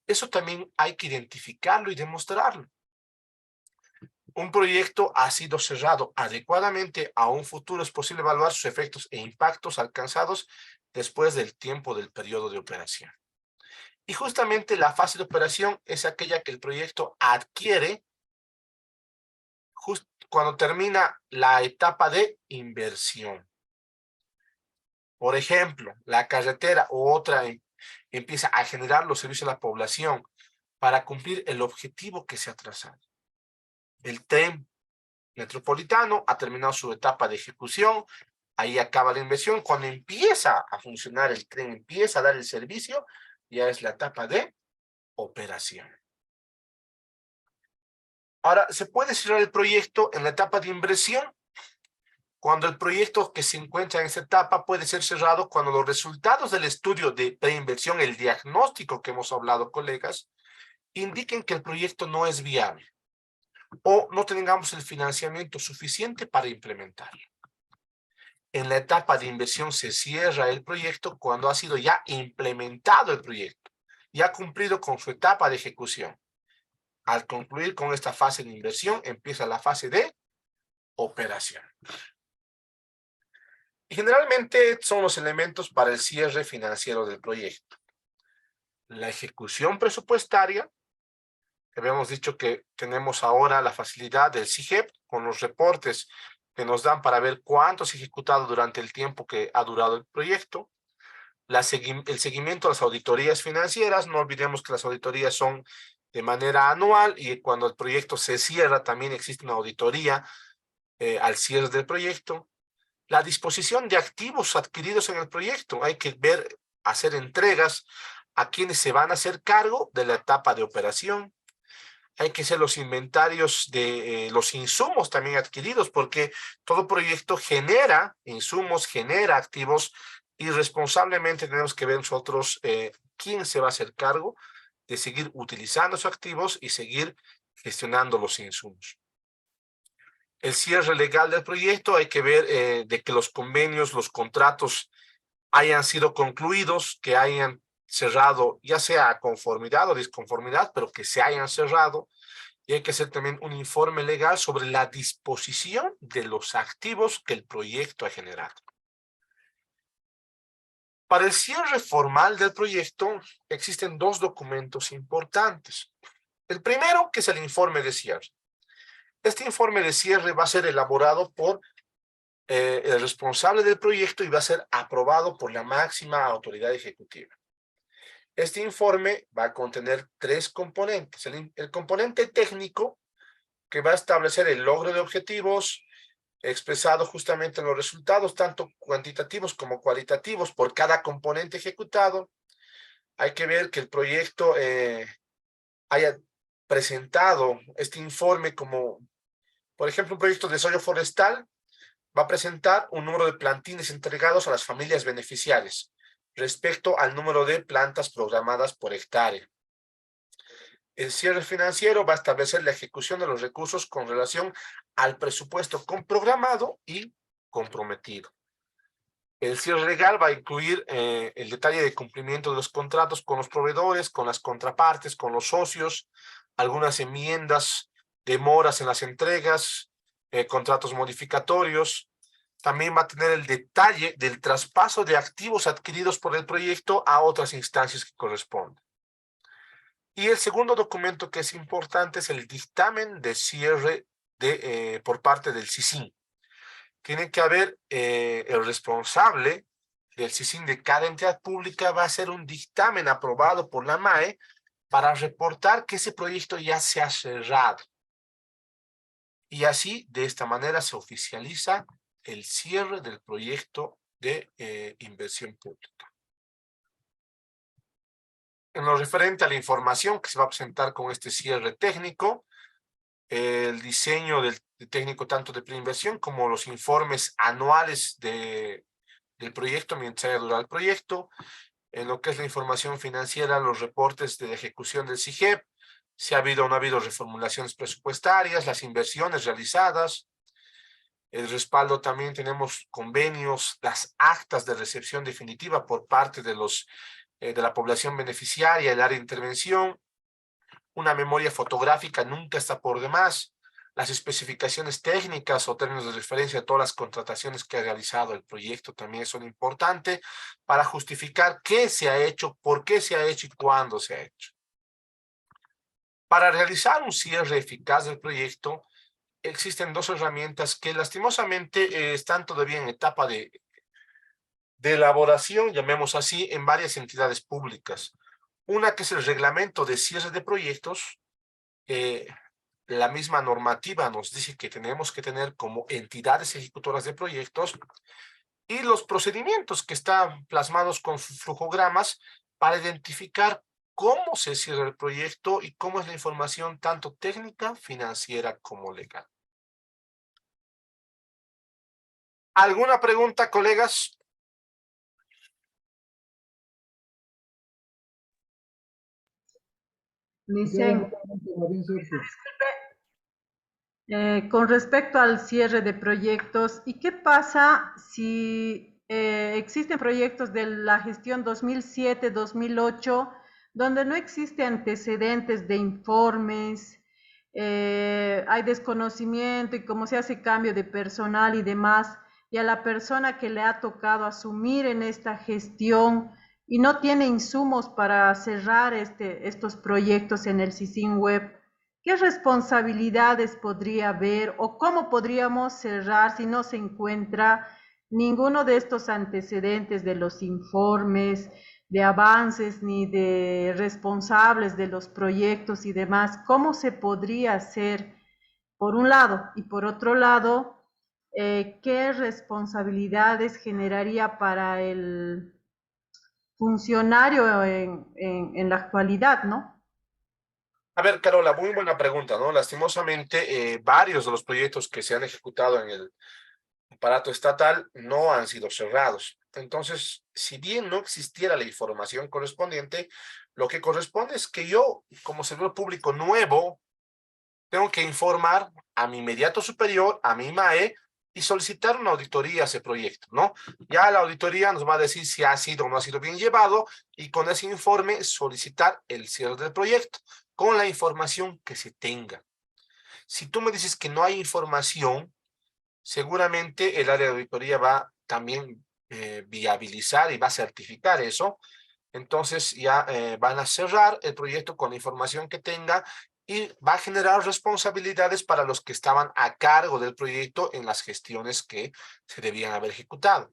Eso también hay que identificarlo y demostrarlo. Un proyecto ha sido cerrado adecuadamente, a un futuro es posible evaluar sus efectos e impactos alcanzados después del tiempo del periodo de operación. Y justamente la fase de operación es aquella que el proyecto adquiere justo cuando termina la etapa de inversión. Por ejemplo, la carretera o otra empieza a generar los servicios a la población para cumplir el objetivo que se ha trazado. El tren metropolitano ha terminado su etapa de ejecución, ahí acaba la inversión. Cuando empieza a funcionar el tren, empieza a dar el servicio, ya es la etapa de operación. Ahora, ¿se puede cerrar el proyecto en la etapa de inversión? Cuando el proyecto que se encuentra en esta etapa puede ser cerrado cuando los resultados del estudio de preinversión, el diagnóstico que hemos hablado, colegas, indiquen que el proyecto no es viable o no tengamos el financiamiento suficiente para implementarlo. En la etapa de inversión se cierra el proyecto cuando ha sido ya implementado el proyecto y ha cumplido con su etapa de ejecución. Al concluir con esta fase de inversión, empieza la fase de operación. Y generalmente son los elementos para el cierre financiero del proyecto. La ejecución presupuestaria, que habíamos dicho que tenemos ahora la facilidad del SIGEP con los reportes que nos dan para ver cuánto se ha ejecutado durante el tiempo que ha durado el proyecto. El seguimiento a las auditorías financieras, no olvidemos que las auditorías son de manera anual y cuando el proyecto se cierra también existe una auditoría al cierre del proyecto. La disposición de activos adquiridos en el proyecto, hay que ver, hacer entregas a quienes se van a hacer cargo de la etapa de operación. Hay que hacer los inventarios de los insumos también adquiridos, porque todo proyecto genera insumos, genera activos, y responsablemente tenemos que ver nosotros quién se va a hacer cargo de seguir utilizando esos activos y seguir gestionando los insumos. El cierre legal del proyecto, hay que ver de que los convenios, los contratos hayan sido concluidos, que hayan cerrado, ya sea a conformidad o disconformidad, pero que se hayan cerrado. Y hay que hacer también un informe legal sobre la disposición de los activos que el proyecto ha generado. Para el cierre formal del proyecto existen dos documentos importantes. El primero, que es el informe de cierre. Este informe de cierre va a ser elaborado por el responsable del proyecto y va a ser aprobado por la máxima autoridad ejecutiva. Este informe va a contener tres componentes. El componente técnico, que va a establecer el logro de objetivos expresado justamente en los resultados, tanto cuantitativos como cualitativos, por cada componente ejecutado. Hay que ver que el proyecto haya presentado este informe como, por ejemplo, un proyecto de desarrollo forestal va a presentar un número de plantines entregados a las familias beneficiarias respecto al número de plantas programadas por hectárea. El cierre financiero va a establecer la ejecución de los recursos con relación al presupuesto programado y comprometido. El cierre legal va a incluir el detalle de cumplimiento de los contratos con los proveedores, con las contrapartes, con los socios, algunas enmiendas, demoras en las entregas, contratos modificatorios. También va a tener el detalle del traspaso de activos adquiridos por el proyecto a otras instancias que corresponden. Y el segundo documento que es importante es el dictamen de cierre por parte del SISIN. tiene que haber el responsable del SISIN de cada entidad pública va a hacer un dictamen aprobado por la MAE para reportar que ese proyecto ya se ha cerrado. Y así, de esta manera, se oficializa el cierre del proyecto de inversión pública. En lo referente a la información que se va a presentar con este cierre técnico, el diseño del técnico tanto de preinversión como los informes anuales del proyecto mientras haya durado el proyecto, en lo que es la información financiera, los reportes de ejecución del SIGEP, si ha habido o no ha habido reformulaciones presupuestarias, las inversiones realizadas, el respaldo también tenemos convenios, las actas de recepción definitiva por parte de la población beneficiaria, el área de intervención, una memoria fotográfica nunca está por demás, las especificaciones técnicas o términos de referencia de todas las contrataciones que ha realizado el proyecto también son importantes para justificar qué se ha hecho, por qué se ha hecho y cuándo se ha hecho. Para realizar un cierre eficaz del proyecto, existen dos herramientas que lastimosamente están todavía en etapa de elaboración, llamemos así, en varias entidades públicas. Una que es el reglamento de cierre de proyectos. La misma normativa nos dice que tenemos que tener como entidades ejecutoras de proyectos y los procedimientos que están plasmados con sus flujogramas para identificar cómo se cierra el proyecto y cómo es la información tanto técnica, financiera como legal. ¿Alguna pregunta, colegas? Licen, con respecto al cierre de proyectos, ¿y qué pasa si existen proyectos de la gestión 2007-2008 donde no existe antecedentes de informes, hay desconocimiento y cómo se hace cambio de personal y demás, y a la persona que le ha tocado asumir en esta gestión y no tiene insumos para cerrar estos proyectos en el SISIN Web? ¿Qué responsabilidades podría haber o cómo podríamos cerrar si no se encuentra ninguno de estos antecedentes de los informes, de avances ni de responsables de los proyectos y demás? ¿Cómo se podría hacer por un lado? Y por otro lado, ¿qué responsabilidades generaría para el funcionario en la actualidad, no? A ver, Carola, muy buena pregunta, ¿no? Lastimosamente, varios de los proyectos que se han ejecutado en el aparato estatal no han sido cerrados. Entonces, si bien no existiera la información correspondiente, lo que corresponde es que yo, como servidor público nuevo, tengo que informar a mi inmediato superior, a mi MAE, y solicitar una auditoría a ese proyecto, ¿no? Ya la auditoría nos va a decir si ha sido o no ha sido bien llevado, y con ese informe solicitar el cierre del proyecto, con la información que se tenga. Si tú me dices que no hay información, seguramente el área de auditoría va también viabilizar y va a certificar eso. Entonces ya van a cerrar el proyecto con la información que tenga y va a generar responsabilidades para los que estaban a cargo del proyecto en las gestiones que se debían haber ejecutado.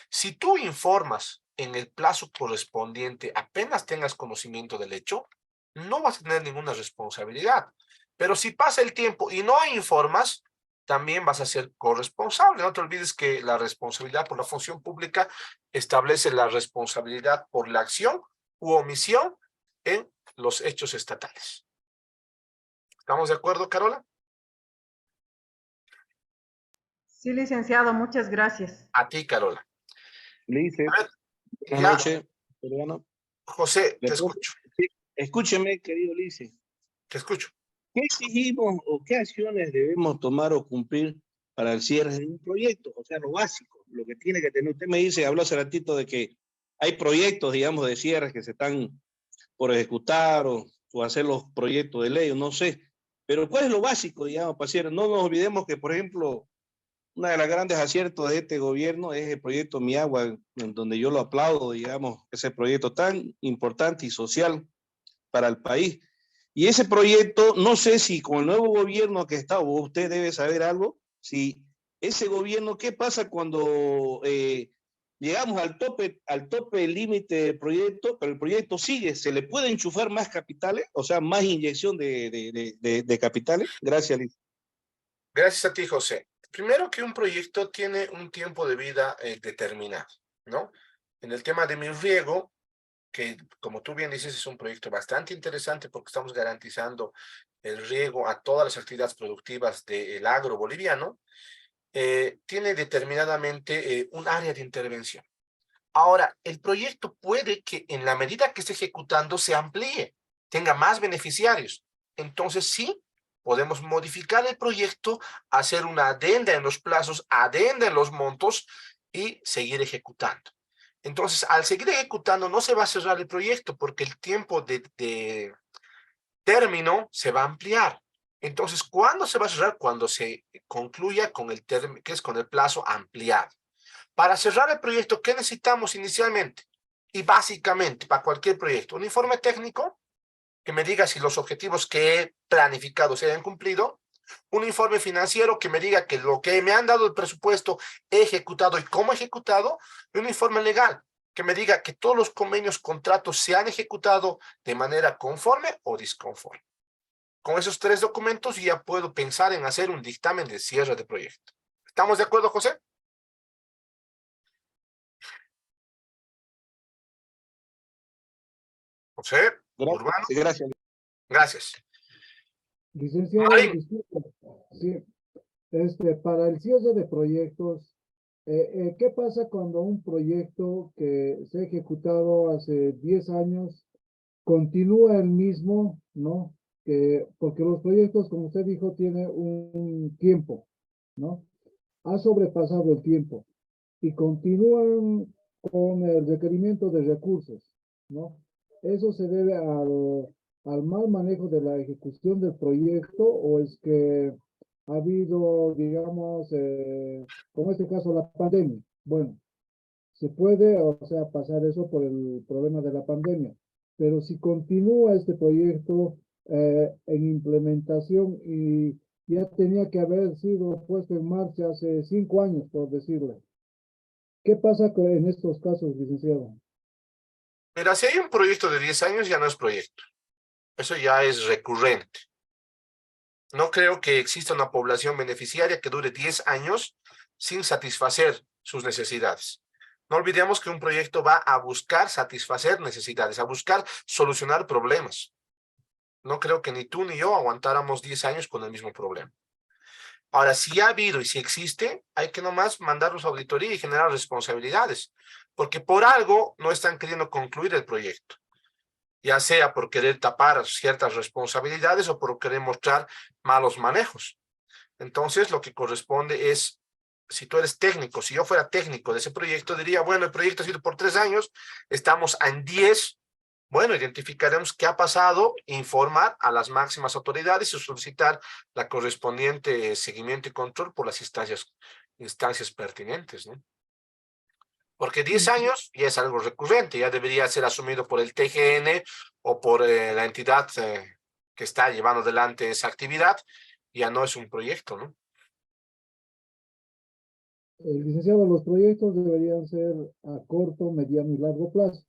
Si tú informas en el plazo correspondiente, apenas tengas conocimiento del hecho, no vas a tener ninguna responsabilidad. Pero si pasa el tiempo y no informas, también vas a ser corresponsable. No te olvides que la responsabilidad por la función pública establece la responsabilidad por la acción u omisión en los hechos estatales. ¿Estamos de acuerdo, Carola? Sí, licenciado, muchas gracias. A ti, Carola. Lice, A ver, buenas ya, noches, peruano. José, te ¿Le puedo- escucho. Sí, escúcheme, querido Lice. Te escucho. ¿Qué exigimos o qué acciones debemos tomar o cumplir para el cierre de un proyecto? O sea, lo básico, lo que tiene que tener. Usted me dice, habló hace ratito de que hay proyectos, digamos, de cierre que se están por ejecutar o hacer los proyectos de ley, o no sé. Pero ¿cuál es lo básico, digamos, para cierre? No nos olvidemos que, por ejemplo, una de las grandes aciertos de este gobierno es el proyecto Mi Agua, en donde yo lo aplaudo, digamos, ese proyecto tan importante y social para el país. Y ese proyecto, no sé si con el nuevo gobierno que está, o usted debe saber algo, si ese gobierno, ¿qué pasa cuando llegamos al tope límite del proyecto, pero el proyecto sigue? ¿Se le puede enchufar más capitales? O sea, más inyección de capitales. Gracias, Liz. Gracias a ti, José. Primero que un proyecto tiene un tiempo de vida determinado, ¿no? En el tema de mi riego, que como tú bien dices, es un proyecto bastante interesante porque estamos garantizando el riego a todas las actividades productivas del agro boliviano, tiene determinadamente un área de intervención. Ahora, el proyecto puede que en la medida que esté ejecutando se amplíe, tenga más beneficiarios. Entonces sí, podemos modificar el proyecto, hacer una adenda en los plazos, adenda en los montos y seguir ejecutando. Entonces, al seguir ejecutando no se va a cerrar el proyecto porque el tiempo de término se va a ampliar. Entonces, ¿cuándo se va a cerrar? Cuando se concluya con el término, que es con el plazo ampliado. Para cerrar el proyecto, ¿qué necesitamos inicialmente? Y básicamente, para cualquier proyecto, un informe técnico que me diga si los objetivos que he planificado se hayan cumplido, un informe financiero que me diga que lo que me han dado el presupuesto he ejecutado y cómo he ejecutado, y un informe legal que me diga que todos los convenios, contratos se han ejecutado de manera conforme o disconforme. Con esos 3 documentos ya puedo pensar en hacer un dictamen de cierre de proyecto. ¿Estamos de acuerdo, José? José, Urbano, Gracias. gracias. Licenciado, Marín, disculpe, sí, para el cierre de proyectos, ¿qué pasa cuando un proyecto que se ha ejecutado hace 10 años continúa el mismo, ¿no? Porque los proyectos, como usted dijo, tienen un tiempo, ¿no? Ha sobrepasado el tiempo y continúan con el requerimiento de recursos, ¿no? ¿Eso se debe al mal manejo de la ejecución del proyecto o es que ha habido, digamos, como este caso, la pandemia? Bueno, se puede, o sea, pasar eso por el problema de la pandemia, pero si continúa este proyecto en implementación y ya tenía que haber sido puesto en marcha hace 5 años, por decirlo. ¿Qué pasa en estos casos, licenciado? mira, si hay un proyecto de 10 años, ya no es proyecto. Eso ya es recurrente. No creo que exista una población beneficiaria que dure 10 años sin satisfacer sus necesidades. No olvidemos que un proyecto va a buscar satisfacer necesidades, a buscar solucionar problemas. No creo que ni tú ni yo aguantáramos 10 años con el mismo problema. Ahora, si ha habido y si existe, hay que nomás mandarlos a auditoría y generar responsabilidades, porque por algo no están queriendo concluir el proyecto, ya sea por querer tapar ciertas responsabilidades o por querer mostrar malos manejos. Entonces, lo que corresponde es, si tú eres técnico, si yo fuera técnico de ese proyecto, diría, bueno, el proyecto ha sido por 3 años, estamos en 10, bueno, identificaremos qué ha pasado, informar a las máximas autoridades y solicitar la correspondiente seguimiento y control por las instancias pertinentes, ¿no? Porque 10 años ya es algo recurrente, ya debería ser asumido por el TGN o por la entidad que está llevando adelante esa actividad, ya no es un proyecto, ¿no? Licenciado, los proyectos deberían ser a corto, mediano y largo plazo,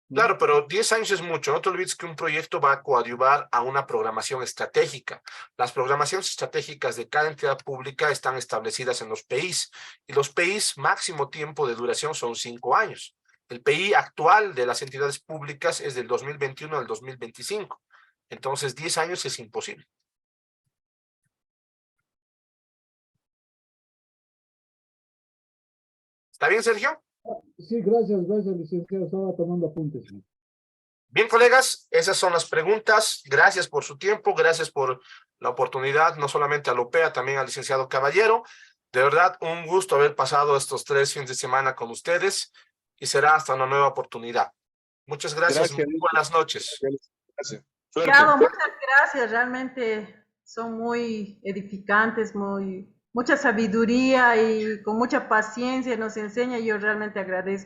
¿no? Claro, pero 10 años es mucho. No te olvides que un proyecto va a coadyuvar a una programación estratégica. Las programaciones estratégicas de cada entidad pública están establecidas en los PIs y los PIs máximo tiempo de duración son 5 años. El PI actual de las entidades públicas es del 2021 al 2025. Entonces, 10 años es imposible. ¿Está bien, Sergio? Sí, gracias, licenciado. Estaba tomando apuntes. Bien, colegas, esas son las preguntas. Gracias por su tiempo, gracias por la oportunidad, no solamente a Lopea, también al licenciado Caballero. De verdad, un gusto haber pasado estos 3 fines de semana con ustedes y será hasta una nueva oportunidad. Muchas gracias, muy buenas noches. Gracias. Gabo, muchas gracias, realmente son muy edificantes, mucha sabiduría y con mucha paciencia nos enseña, y yo realmente agradezco.